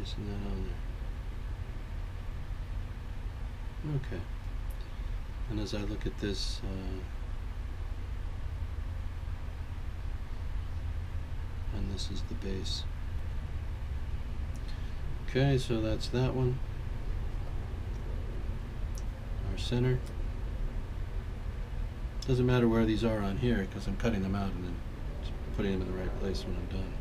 tracing that on there. Okay. And as I look at this, and this is the base. Okay, so that's that one. Our center. Doesn't matter where these are on here because I'm cutting them out and then just putting them in the right place when I'm done.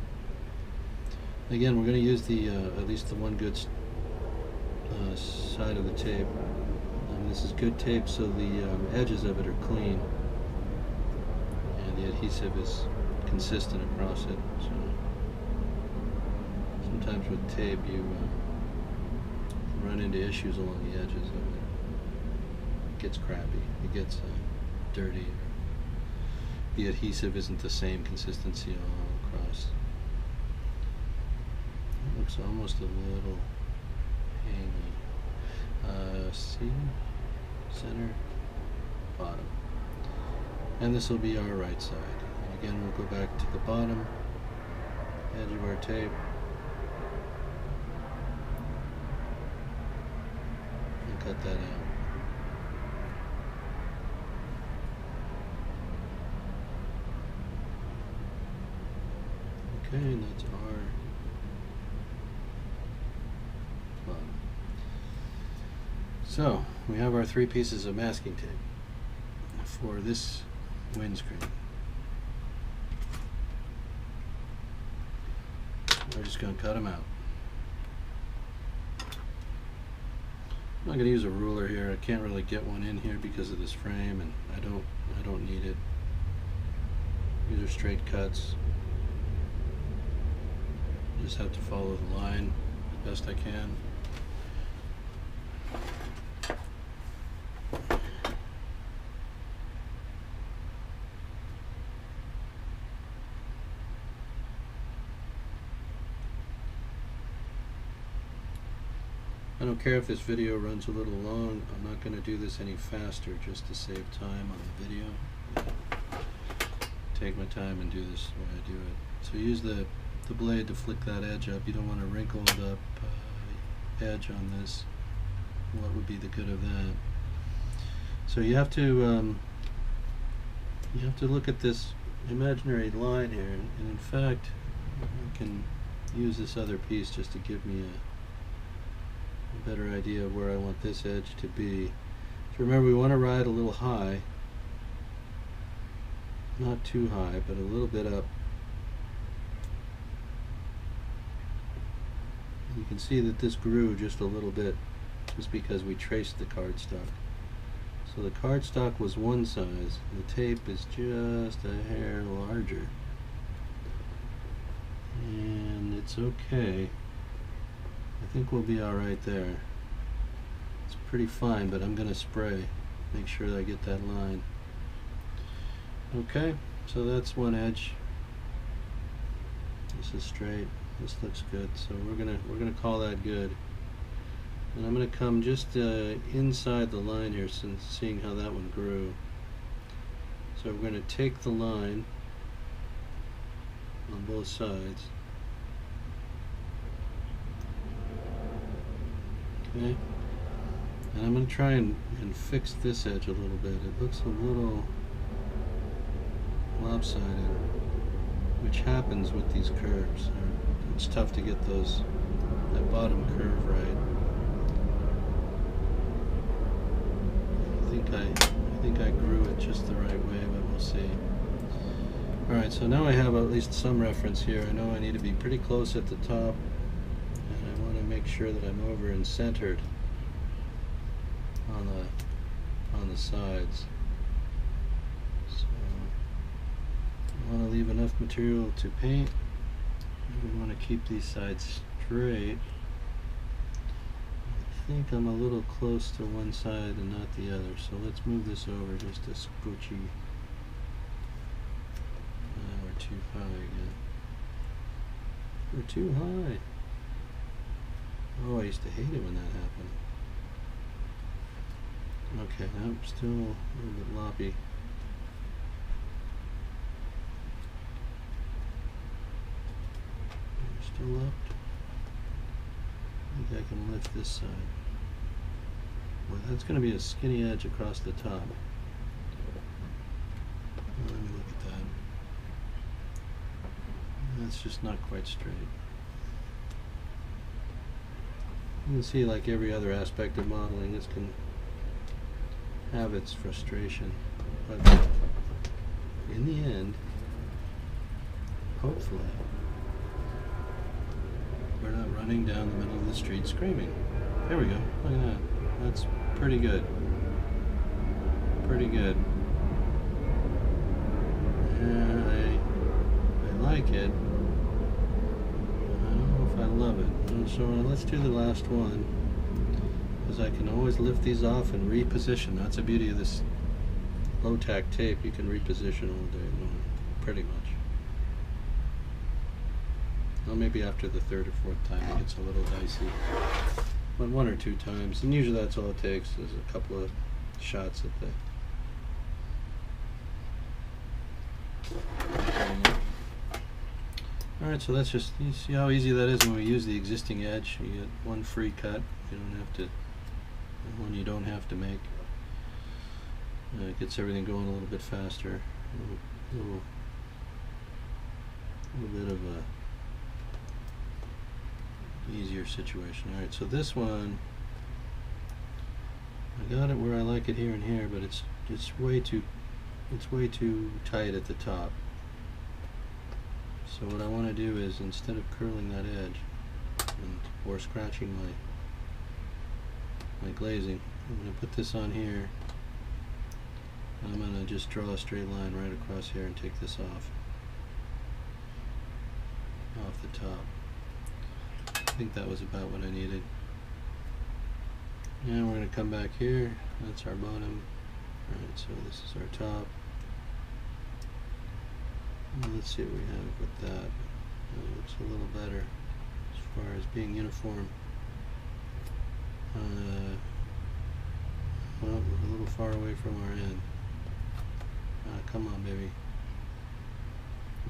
Again, we're going to use the at least the one good side of the tape. This is good tape, so the edges of it are clean and the adhesive is consistent across it. So sometimes with tape you run into issues along the edges of it. It gets crappy, it gets dirty, or the adhesive isn't the same consistency all across. It looks almost a little hangy. See? Center, bottom. And this will be our right side. And again, we'll go back to the bottom edge of our tape and cut that out. Okay, and that's our bottom. So, we have our 3 pieces of masking tape for this windscreen. We're just going to cut them out. I'm not going to use a ruler here. I can't really get one in here because of this frame, and I don't need it. These are straight cuts. Just have to follow the line as best I can. I don't care if this video runs a little long. I'm not going to do this any faster just to save time on the video. Take my time and do this the way I do it. So use the blade to flick that edge up. You don't want a wrinkled up edge on this. What would be the good of that? So you have to look at this imaginary line here, and in fact I can use this other piece just to give me a better idea of where I want this edge to be. So remember, we want to ride a little high, not too high, but a little bit up. You can see that this grew just a little bit just because we traced the cardstock. So the cardstock was one size, the tape is just a hair larger. And it's okay. I think we'll be alright there. It's pretty fine, but I'm going to spray. Make sure that I get that line. Okay, so that's one edge. This is straight. This looks good. So we're gonna call that good. And I'm gonna come just inside the line here, since seeing how that one grew. So we're gonna take the line on both sides. Okay, and I'm going to try and fix this edge a little bit. It looks a little lopsided, which happens with these curves. It's tough to get that bottom curve right. I think I grew it just the right way, but we'll see. Alright, so now I have at least some reference here. I know I need to be pretty close at the top. Make sure that I'm over and centered on the sides. So I want to leave enough material to paint. We want to keep these sides straight. I think I'm a little close to one side and not the other, so let's move this over just a scoochy. We're too high again. We're too high. Oh, I used to hate it when that happened. Okay, I'm still a little bit loppy. Still up. can lift this side. Well, that's going to be a skinny edge across the top. Well, let me look at that. That's just not quite straight. You can see, like every other aspect of modeling, this can have its frustration, but in the end, hopefully, we're not running down the middle of the street screaming. There we go. Look at that. That's pretty good. Pretty good. I like it. I don't know if I love it. So let's do the last one, because I can always lift these off and reposition. That's the beauty of this low-tack tape. You can reposition all day long, pretty much. Well, maybe after the third or fourth time it gets a little dicey, but one or two times, and usually that's all it takes, is a couple of shots at the Alright, so that's just, you see how easy that is when we use the existing edge. You get one free cut, you don't have to, one you don't have to make. It gets everything going a little bit faster. A little bit of a easier situation. Alright, so this one, I got it where I like it here and here, but it's way too tight at the top. So what I want to do is, instead of curling that edge or scratching my glazing, I'm going to put this on here. I'm going to just draw a straight line right across here and take this off the top. I think that was about what I needed. And we're going to come back here. That's our bottom. Alright, so this is our top. Well, let's see what we have with that. It looks a little better as far as being uniform. Well, we're a little far away from our end. Come on, baby.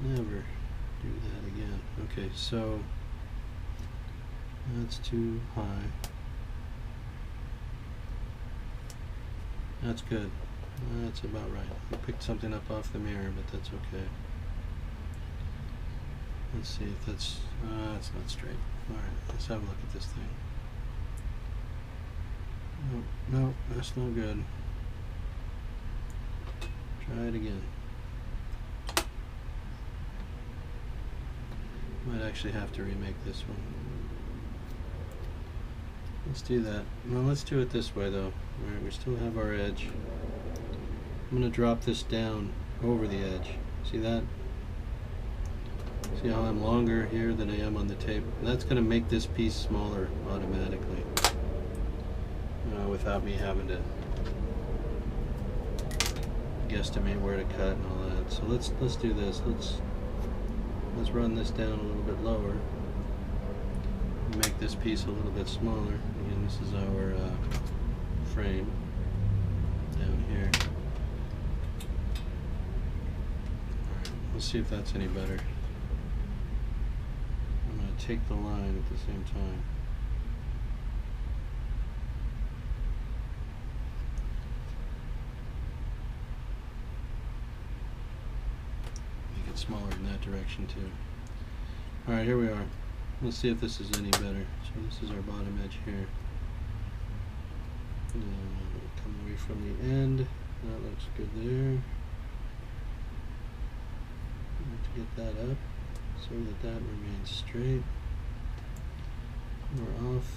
Never do that again. Okay, so that's too high. That's good. That's about right. I picked something up off the mirror, but that's okay. Let's see if that's not straight. Alright, let's have a look at this thing. No, that's no good. Try it again. Might actually have to remake this one. Let's do that. Well, let's do it this way though. Alright, we still have our edge. I'm going to drop this down over the edge. See that? See how I'm longer here than I am on the tape? That's going to make this piece smaller automatically, without me having to guesstimate where to cut and all that. So let's do this. Let's run this down a little bit lower. Make this piece a little bit smaller. Again, this is our frame down here. Alright, let's see if that's any better. I'm going to take the line at the same time. Make it smaller in that direction too. Alright, here we are. Let's see if this is any better. So this is our bottom edge here. Come away from the end. That looks good there. To get that up so that remains straight. We're off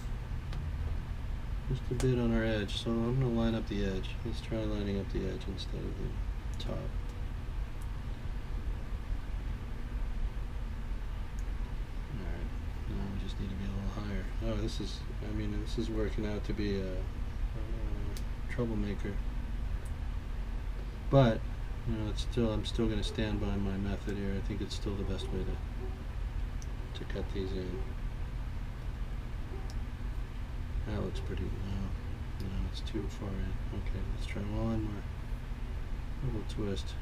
just a bit on our edge, so I'm going to line up the edge. Let's try lining up the edge instead of the top. Just need to be a little higher. Oh, this is working out to be a troublemaker. But I'm still going to stand by my method here. I think it's still the best way to cut these in. That looks pretty. No, it's too far in. Okay, let's try one more little twist.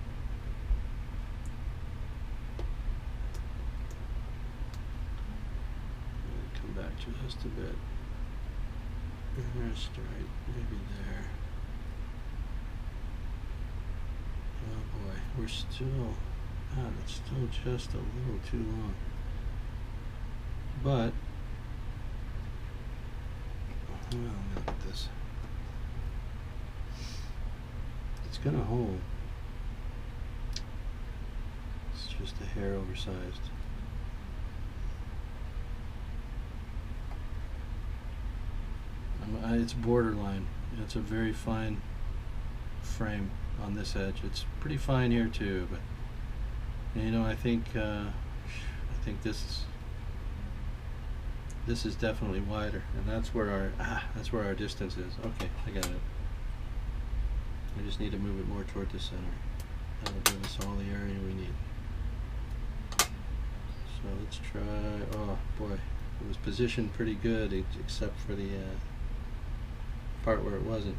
Back just a bit. Just right, maybe there. Oh boy, we're still, God, it's still just a little too long. But, well, look at this. It's gonna hold. It's just a hair oversized. It's borderline. It's a very fine frame on this edge. It's pretty fine here too, but you know, I think this is definitely wider, and that's where our distance is. Okay, I got it. I just need to move it more toward the center. That'll give us all the area we need. So let's try. Oh boy, it was positioned pretty good, except for the part where it wasn't.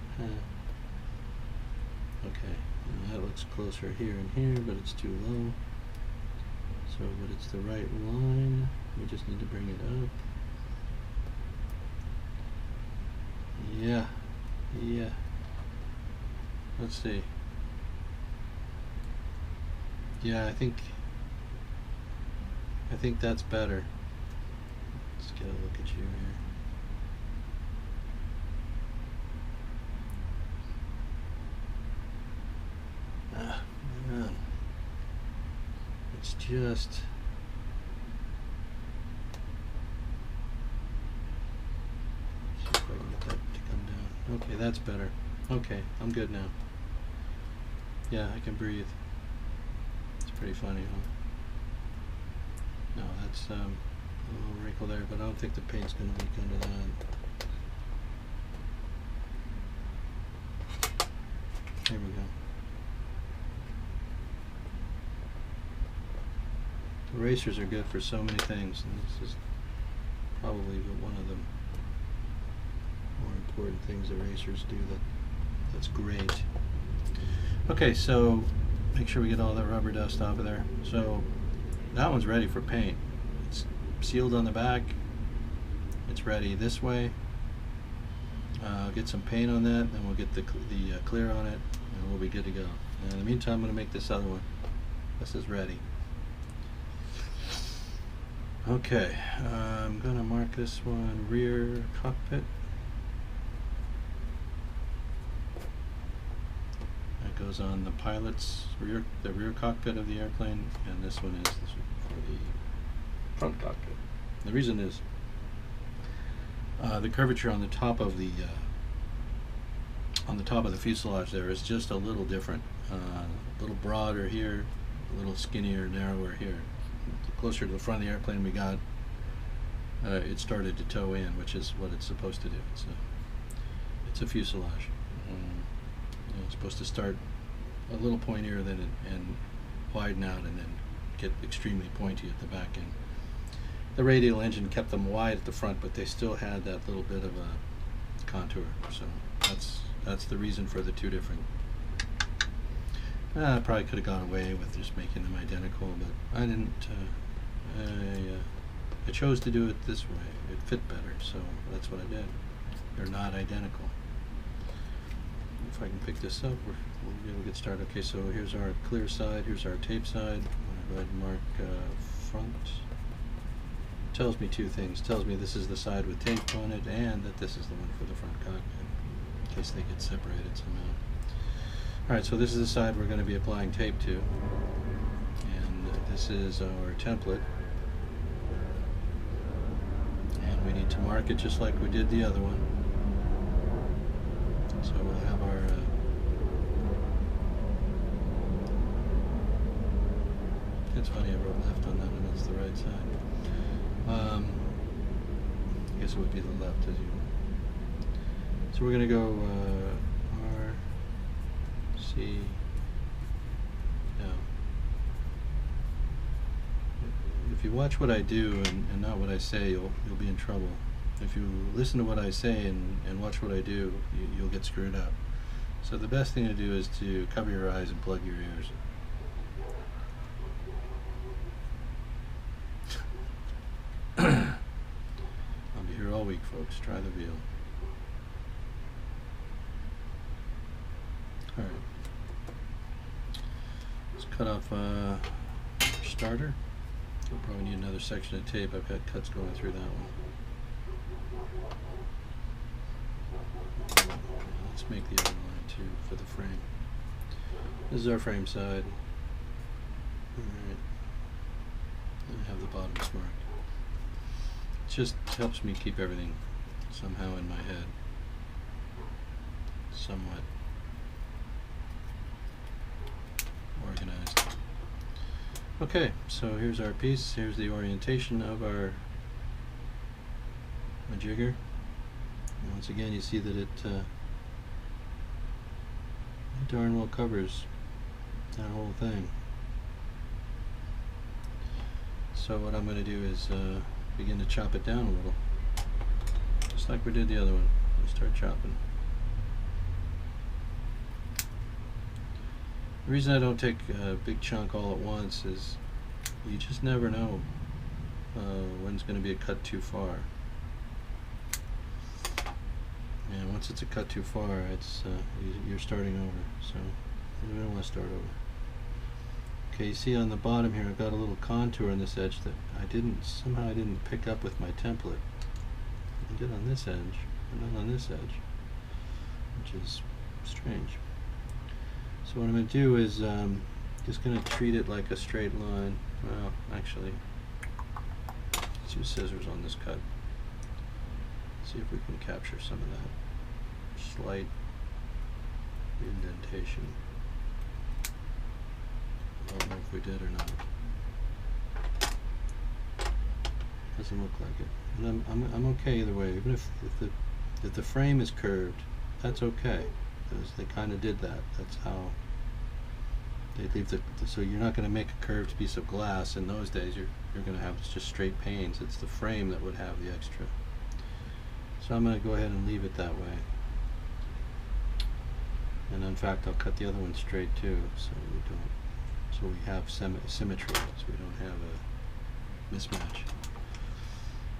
Okay, that looks closer here and here, but it's too low. So, but it's the right line. We just need to bring it up. Yeah, yeah. Let's see. Yeah, I think that's better. Let's get a look at you here. Man. It's just see if I can get that to come down. Okay, that's better. Okay, I'm good now. Yeah, I can breathe. It's pretty funny, huh? No, that's a little wrinkle there, but I don't think the paint's going to leak under that. There we go. Erasers are good for so many things, and this is probably one of the more important things erasers do that's great. Okay, so make sure we get all that rubber dust off of there. So that one's ready for paint. It's sealed on the back. It's ready this way. Get some paint on that, then we'll get the clear on it, and we'll be good to go. And in the meantime, I'm going to make this other one. This is ready. Okay, I'm going to mark this one rear cockpit. That goes on the pilot's the rear cockpit of the airplane, and this one is for the front cockpit. The reason is the curvature on the top of the fuselage there is just a little different, a little broader here, a little skinnier, narrower here. The closer to the front of the airplane we got, it started to toe in, which is what it's supposed to do. It's a fuselage. It's supposed to start a little pointier and widen out, and then get extremely pointy at the back end. The radial engine kept them wide at the front, but they still had that little bit of a contour. So that's the reason for the two different. I probably could have gone away with just making them identical, but I didn't. I chose to do it this way. It fit better, so that's what I did. They're not identical. If I can pick this up, we'll be able to get started. Okay, so here's our clear side. Here's our tape side. I'm going to go ahead and mark front. It tells me two things. It tells me this is the side with tape on it, and that this is the one for the front cockpit, in case they get separated somehow. Alright, so this is the side we're going to be applying tape to, and this is our template, and we need to mark it just like we did the other one. So we'll have our it's funny, I wrote left on that one, that's the right side. I guess it would be the left as you. So we're going to go R, C, down. If you watch what I do and not what I say, you'll be in trouble. If you listen to what I say and watch what I do, you'll get screwed up. So the best thing to do is to cover your eyes and plug your ears. I'll be here all week, folks. Try the veal. cut off starter. We'll probably need another section of tape. I've got cuts going through that one. Let's make the other line too for the frame. This is our frame side. Alright. I have the bottoms marked. It just helps me keep everything somehow in my head. Somewhat organized. Okay, so here's our piece. Here's the orientation of our jigger. And once again, you see that it darn well covers that whole thing. So what I'm going to do is begin to chop it down a little, just like we did the other one. We'll start chopping. The reason I don't take a big chunk all at once is you just never know when it's going to be a cut too far. And once it's a cut too far, it's you're starting over. So we don't want to start over. Okay, you see on the bottom here, I've got a little contour on this edge that somehow I didn't pick up with my template. I did on this edge, but not on this edge, which is strange. So what I'm going to do is just going to treat it like a straight line. Well, actually, let's use scissors on this cut. See if we can capture some of that slight indentation. I don't know if we did or not. Doesn't look like it. And I'm okay either way. Even if the frame is curved, that's okay. Because they kind of did that. That's how they leave so you're not going to make a curved piece of glass in those days. You're going to have just straight panes. It's the frame that would have the extra. So I'm going to go ahead and leave it that way. And in fact, I'll cut the other one straight too, so we have symmetry, so we don't have a mismatch.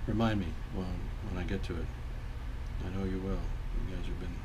Remind me when I get to it. I know you will. You guys have been